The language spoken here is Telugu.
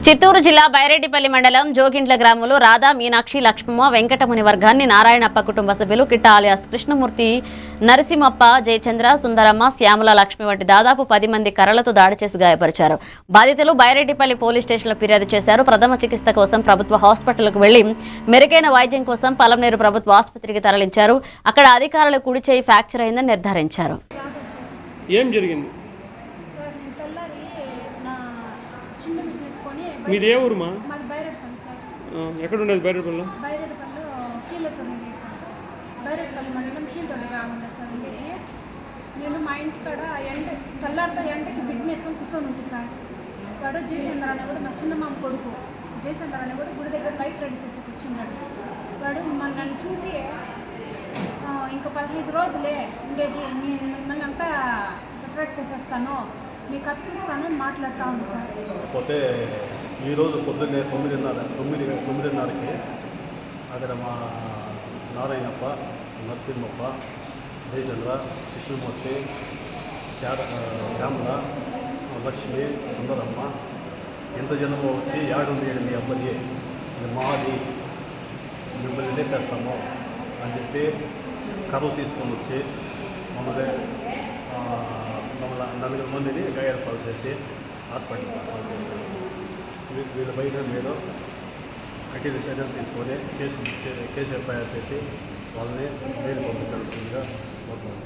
చిత్తూరు జిల్లా బైరెడ్డిపల్లి మండలం జోగింట్ల గ్రామంలో రాధా మీనాక్షి లక్ష్మమ్మ వెంకటముని వర్గాన్ని నారాయణప్ప కుటుంబ సభ్యులు కిట్ట ఆలియాస్ కృష్ణమూర్తి నరసింహప్ప జయచంద్ర సుందరమ్మ శ్యామల లక్ష్మి వంటి దాదాపు 10 మంది కర్రలతో దాడి చేసి గాయపరిచారు. బాధితులు బైరెడ్డిపల్లి పోలీస్ స్టేషన్లో ఫిర్యాదు చేశారు. ప్రథమ చికిత్స కోసం ప్రభుత్వ హాస్పిటల్కు వెళ్లి మెరుగైన వైద్యం కోసం పలమనేరు ప్రభుత్వ ఆసుపత్రికి తరలించారు. అక్కడ అధికారులు కుడి చేయి ఫ్రాక్చర్ అయిందని నిర్ధారించారు. ఏం జరిగింది? మీది ఏ ఊరు మా? మాది బైరెడ్డిపల్లి సార్. ఎక్కడ ఉండేది బైరెడ్డిపల్లిలో? బైరెడ్డిపల్లిలో కీళ్ళతోనే సార్. బైరెడ్డిపల్లి మండలం కీళ్ళతోనే కాకుండా సార్ ఉండేది. నేను మా ఇంటికాడ తెల్లారితో ఎండకి బిడ్డని ఎత్తుకొని కూర్చొని ఉంటుంది సార్. వాడు జయచంద్ర అనే కూడా మా చిన్న మామ కొడుకు జయచంద్ర అనే కూడా గుడి దగ్గర లైట్ రెడీ చేసి కూర్చున్నాడు. వాడు నన్ను చూసి ఇంకా 15 రోజులే ఉండేది, మిమ్మల్ని అంతా సెపరేట్ చేసేస్తాను, మీకు ఖర్చు చూస్తాను అని మాట్లాడుతూ ఉంది సార్. పోతే ఈరోజు పొద్దున్నే 9:30కి అక్కడ మా నారాయణప్ప, నరసింహప్ప, జయచంద్ర, కృష్ణమూర్తి, శ్యామల, లక్ష్మి, సుందరమ్మ ఎంత జనమో వచ్చి యాడుంది మీ అబ్బాయి, ఇది మాది, మిమ్మల్ని లేపేస్తాము అని చెప్పి కర్రలు తీసుకొని వచ్చి మమ్మల్ని 4 మందిని గాయాలు చేసి హాస్పిటల్కి చేసేసి వీళ్ళ పైన మీరు కఠిన చర్యలు తీసుకొని కేసు ఎఫ్ఐఆర్ చేసి వాళ్ళని జైలు పంపించాల్సిందిగా కోరుతున్నాను.